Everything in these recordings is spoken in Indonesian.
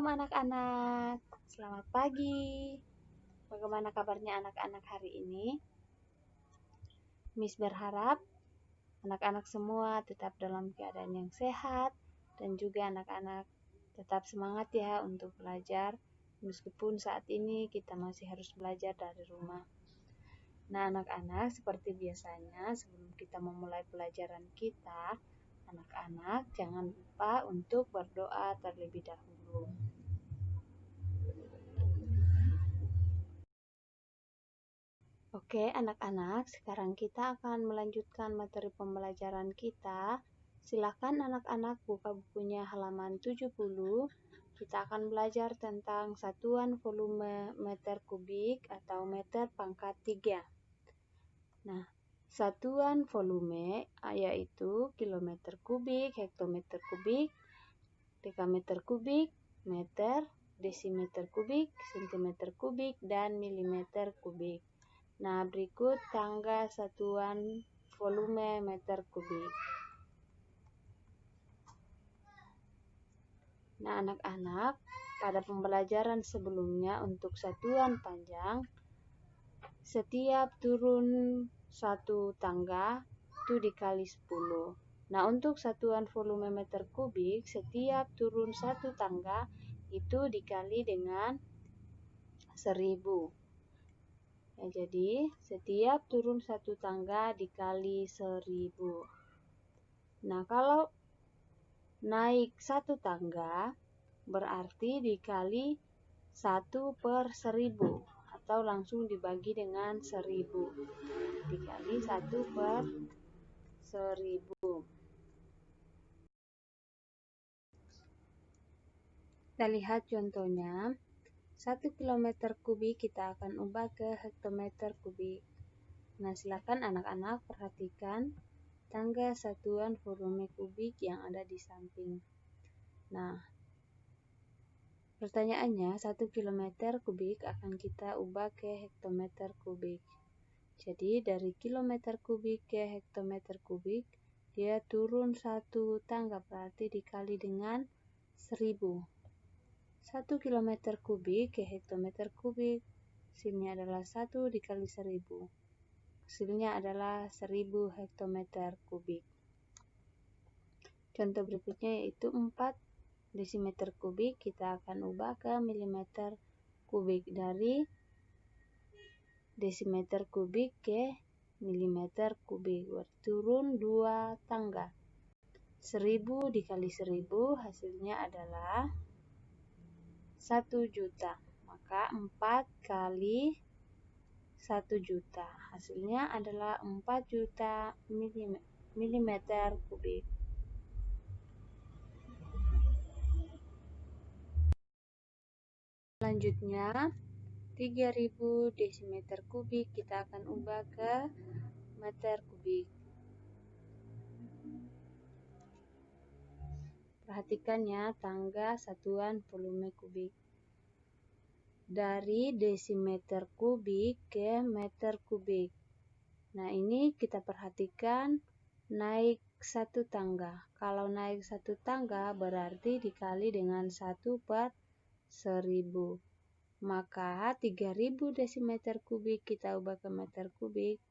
Shalom anak-anak, selamat pagi. Bagaimana kabarnya anak-anak hari ini? Miss berharap anak-anak semua tetap dalam keadaan yang sehat dan juga anak-anak tetap semangat ya untuk belajar meskipun saat ini kita masih harus belajar dari rumah. Nah anak-anak, seperti biasanya sebelum kita memulai pelajaran kita, anak-anak jangan lupa untuk berdoa terlebih dahulu. Oke anak-anak, sekarang kita akan melanjutkan materi pembelajaran kita. Silakan anak-anak buka bukunya halaman 70. Kita akan belajar tentang satuan volume meter kubik atau meter pangkat 3. Nah, satuan volume yaitu kilometer kubik, hektometer kubik, dekameter kubik, meter, desimeter kubik, sentimeter kubik, dan milimeter kubik. Nah, berikut tangga satuan volume meter kubik. Nah, anak-anak, pada pembelajaran sebelumnya untuk satuan panjang, setiap turun satu tangga itu dikali 10. Nah, untuk satuan volume meter kubik, setiap turun satu tangga itu dikali dengan 1000. Ya, jadi setiap turun satu tangga dikali 1000. Nah, kalau naik satu tangga berarti dikali 1/1000 atau langsung dibagi dengan 1000 dikali 1/1000. Kita lihat contohnya. 1 km kubik kita akan ubah ke hektometer kubik. Nah, silakan anak-anak perhatikan tangga satuan volume kubik yang ada di samping. Nah, pertanyaannya 1 km kubik akan kita ubah ke hektometer kubik. Jadi dari kilometer kubik ke hektometer kubik, dia turun satu tangga berarti dikali dengan 1000. 1 km kubik ke hektometer kubik, hasilnya adalah 1 dikali 1000. Hasilnya adalah 1000 hektometer kubik. Contoh berikutnya yaitu 4 desimeter kubik, kita akan ubah ke milimeter kubik. Dari desimeter kubik ke milimeter kubik, turun 2 tangga. 1000 dikali 1000 hasilnya adalah 1 juta. Maka 4 kali 1 juta. Hasilnya adalah 4 juta milimeter kubik. Selanjutnya 3000 desimeter kubik kita akan ubah ke meter kubik. Perhatikan ya tangga satuan volume kubik. Dari desimeter kubik ke meter kubik. Nah, ini kita perhatikan naik satu tangga. Kalau naik satu tangga berarti dikali dengan 1/1000. Maka 3000 desimeter kubik kita ubah ke meter kubik.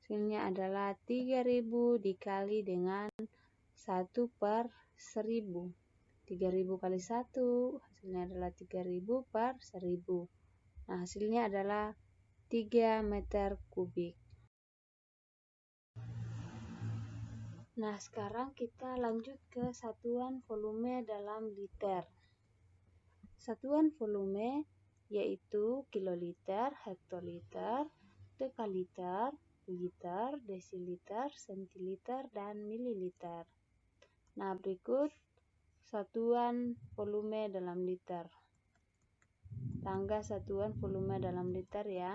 Hasilnya adalah 3000 dikali dengan 1/1000. 3000 kali 1 hasilnya adalah 3000/1000. Nah, hasilnya adalah 3 meter kubik. Nah, sekarang kita lanjut ke satuan volume dalam liter. Satuan volume yaitu kiloliter, hektoliter, dekaliter, liter, desiliter, sentiliter, dan mililiter. Nah, berikut satuan volume dalam liter. Tangga satuan volume dalam liter ya.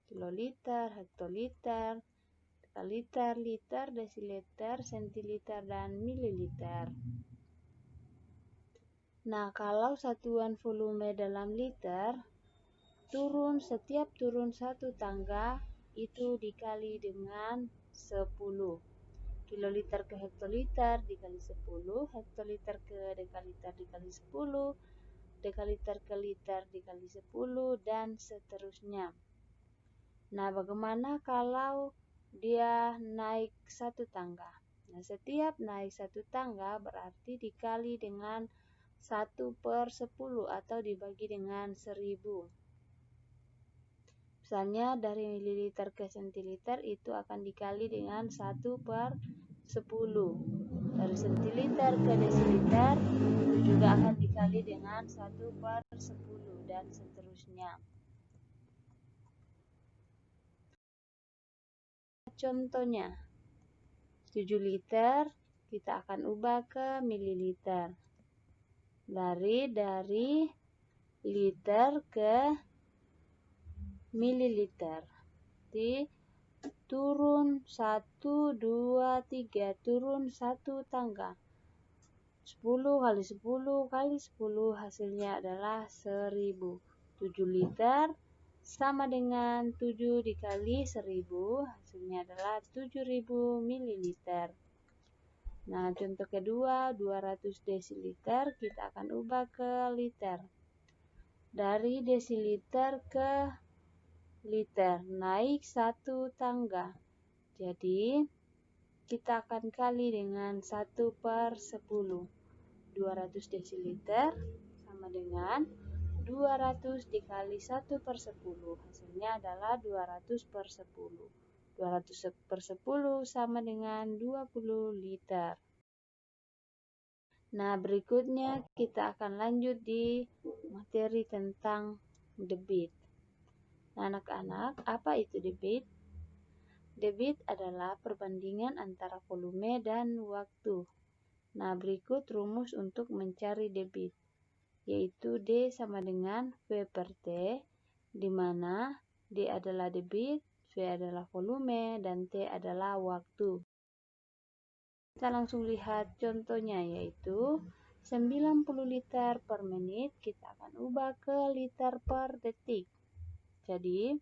Kiloliter, hektoliter, dekaliter, liter, desiliter, sentiliter, dan mililiter. Nah, kalau satuan volume dalam liter, setiap turun satu tangga itu dikali dengan 10. kiloliter ke hektoliter dikali 10, hektoliter ke dekaliter dikali 10, dekaliter ke liter dikali 10, dan seterusnya. Nah, bagaimana kalau dia naik satu tangga? Nah, setiap naik satu tangga berarti dikali dengan 1/10 atau dibagi dengan 1000. Misalnya dari mililiter ke sentiliter itu akan dikali dengan 1/10. Dari sentiliter ke desiliter itu juga akan dikali dengan 1/10 dan seterusnya. Contohnya, 7 liter kita akan ubah ke mililiter. Dari liter ke mililiter. Jadi turun 1, 2, 3, turun 1 tangga. 10 kali 10 kali 10 hasilnya adalah 1000. 7 liter sama dengan 7 dikali 1000, hasilnya adalah 7000 mililiter. Nah, contoh kedua, 200 desiliter kita akan ubah ke liter. Dari desiliter ke liter, naik 1 tangga. Jadi, kita akan kali dengan 1/10. 200 desiliter sama dengan 200 dikali 1/10, hasilnya adalah 200/10. 200/10 sama dengan 20 liter. Nah, berikutnya kita akan lanjut di materi tentang debit. Nah, anak-anak, apa itu debit? Debit adalah perbandingan antara volume dan waktu. Nah, berikut rumus untuk mencari debit, yaitu D sama dengan V/T, di mana D adalah debit, V adalah volume, dan T adalah waktu. Kita langsung lihat contohnya, yaitu 90 liter per menit kita akan ubah ke liter per detik. Jadi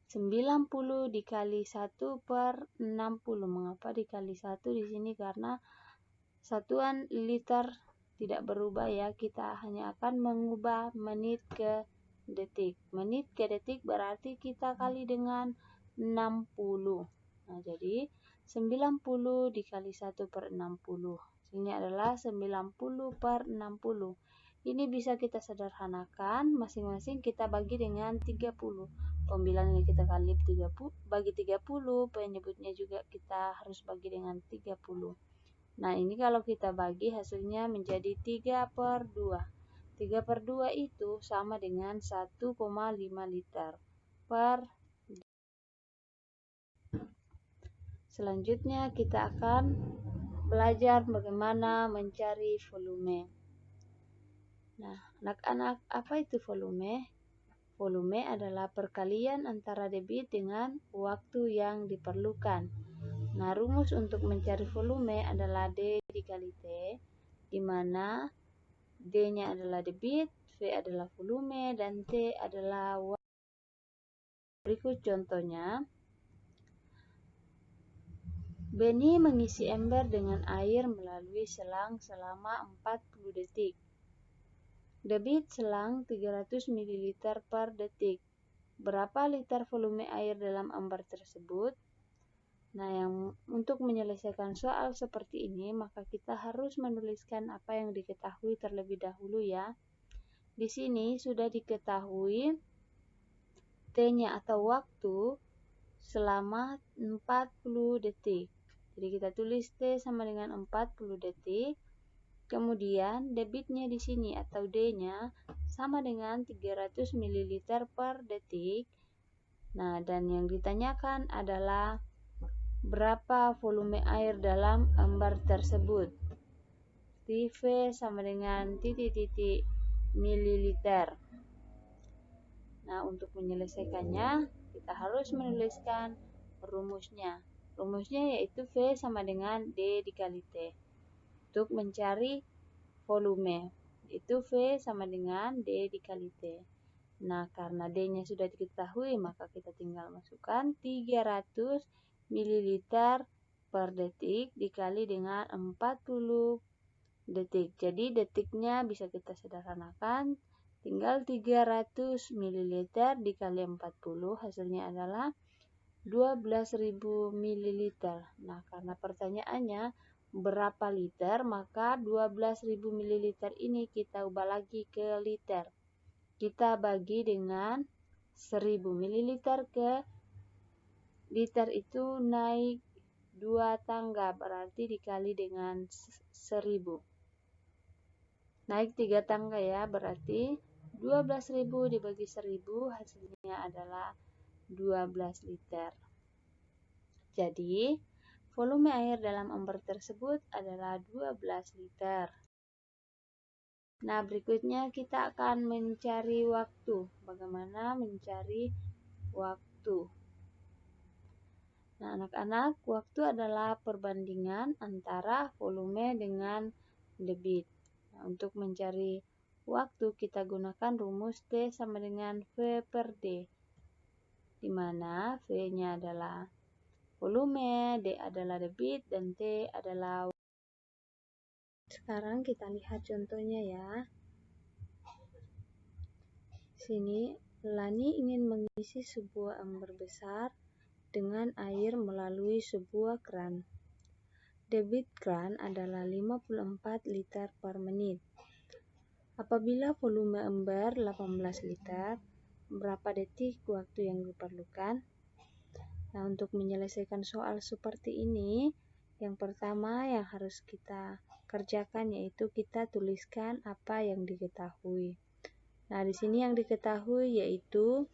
90 dikali 1/60. Mengapa dikali 1 di sini? Karena satuan liter tidak berubah ya, kita hanya akan mengubah menit ke detik. Menit ke detik berarti kita kali dengan 60. Nah, jadi 90 dikali 1/60. Ini adalah 90/60. Ini bisa kita sederhanakan, masing-masing kita bagi dengan 30. Pembilangnya kita kali 30, bagi 30, penyebutnya juga kita harus bagi dengan 30. Nah, ini kalau kita bagi hasilnya menjadi 3/2. 3/2 itu sama dengan 1,5 liter per. Selanjutnya kita akan belajar bagaimana mencari volume. Nah, anak-anak, apa itu volume? Volume adalah perkalian antara debit dengan waktu yang diperlukan. Nah, rumus untuk mencari volume adalah D dikali T, di mana D-nya adalah debit, V adalah volume, dan T adalah waktu. Berikut contohnya. Benny mengisi ember dengan air melalui selang selama 40 detik. Debit selang 300 ml per detik. Berapa liter volume air dalam ember tersebut? Nah, untuk menyelesaikan soal seperti ini, maka kita harus menuliskan apa yang diketahui terlebih dahulu ya. Di sini sudah diketahui T-nya atau waktu selama 40 detik. Jadi kita tulis T sama dengan 40 detik. Kemudian debitnya di sini atau D-nya sama dengan 300 ml per detik. Nah, dan yang ditanyakan adalah berapa volume air dalam ember tersebut. V sama dengan titik-titik mililiter. Nah, untuk menyelesaikannya kita harus menuliskan rumusnya. Rumusnya yaitu V sama dengan D dikali T. Untuk mencari volume, itu V sama dengan D dikali T. Nah, karena D-nya sudah diketahui, maka kita tinggal masukkan 300 ml per detik dikali dengan 40 detik. Jadi detiknya bisa kita sederhanakan, tinggal 300 ml dikali 40, hasilnya adalah 12.000 ml. Nah, karena pertanyaannya berapa liter, maka 12.000 ml ini kita ubah lagi ke liter. Kita bagi dengan 1000 ml ke liter, itu naik 2 tangga, berarti dikali dengan 1000. Naik 3 tangga ya, berarti 12.000 dibagi 1000, hasilnya adalah 12 liter. Jadi, volume air dalam ember tersebut adalah 12 liter. Nah, berikutnya kita akan mencari waktu. Bagaimana mencari waktu? Nah, anak-anak, waktu adalah perbandingan antara volume dengan debit. Nah, untuk mencari waktu kita gunakan rumus T sama dengan V per D, di mana V-nya adalah volume, D adalah debit, dan T adalah waktu. Sekarang kita lihat contohnya ya. Sini, Lani ingin mengisi sebuah ember besar dengan air melalui sebuah keran. Debit keran adalah 54 liter per menit. Apabila volume ember 18 liter, berapa detik waktu yang diperlukan? Nah, untuk menyelesaikan soal seperti ini, yang pertama yang harus kita kerjakan yaitu kita tuliskan apa yang diketahui. Nah, di sini yang diketahui yaitu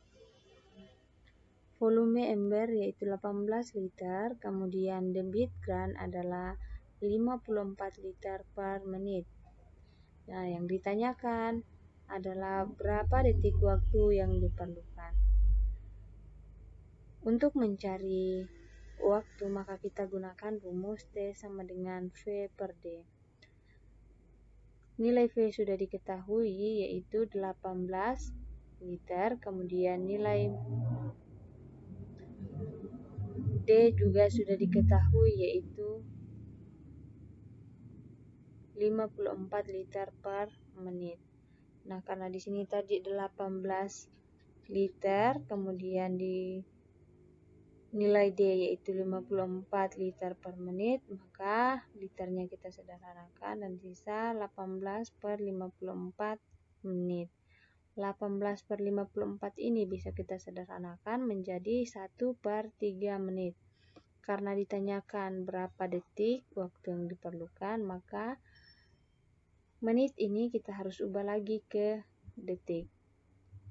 volume ember yaitu 18 liter, kemudian debit keran adalah 54 liter per menit. Nah, yang ditanyakan adalah berapa detik waktu yang diperlukan. Untuk mencari waktu, maka kita gunakan rumus T sama dengan V per D. Nilai V sudah diketahui yaitu 18 liter, kemudian nilai D juga sudah diketahui yaitu 54 liter per menit. Nah, karena di sini tadi 18 liter, kemudian di nilai D yaitu 54 liter per menit, maka liternya kita sederhanakan dan sisa 18 per 54 menit. 18 per 54 ini bisa kita sederhanakan menjadi 1 per 3 menit. Karena ditanyakan berapa detik waktu yang diperlukan, maka menit ini kita harus ubah lagi ke detik.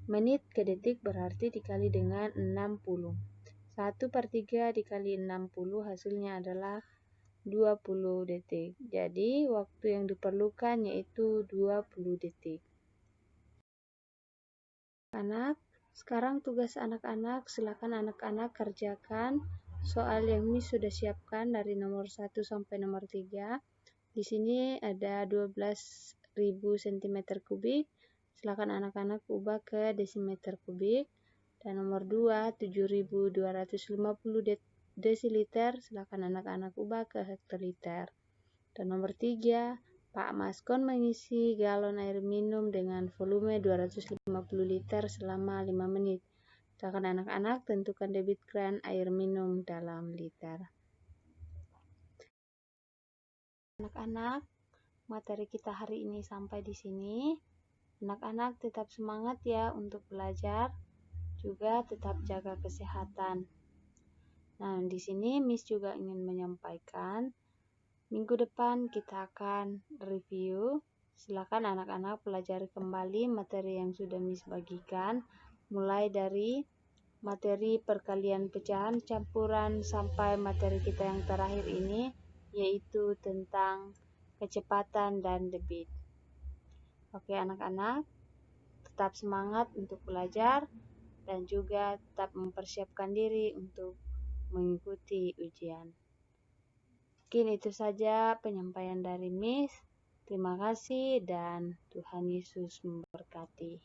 Menit ke detik berarti dikali dengan 60. 1 per 3 dikali 60 hasilnya adalah 20 detik. Jadi, waktu yang diperlukan yaitu 20 detik. Anak, sekarang tugas anak-anak, silakan anak-anak kerjakan soal yang Miss sudah siapkan dari nomor 1 sampai nomor 3. Di sini ada 12.000 cm kubik. Silakan anak-anak ubah ke desimeter kubik. Dan nomor 2, 7.250 desiliter. Silakan anak-anak ubah ke hektoliter. Dan nomor 3, Pak Maskon mengisi galon air minum dengan volume 250 liter selama 5 menit. Silakan anak-anak tentukan debit keran air minum dalam liter. Anak-anak, materi kita hari ini sampai di sini. Anak-anak tetap semangat ya untuk belajar, juga tetap jaga kesehatan. Nah, di sini Miss juga ingin menyampaikan minggu depan kita akan review. Silakan anak-anak pelajari kembali materi yang sudah Miss bagikan, mulai dari materi perkalian pecahan campuran sampai materi kita yang terakhir ini, yaitu tentang kecepatan dan debit. Oke anak-anak, tetap semangat untuk belajar dan juga tetap mempersiapkan diri untuk mengikuti ujian. Mungkin itu saja penyampaian dari Miss. Terima kasih dan Tuhan Yesus memberkati.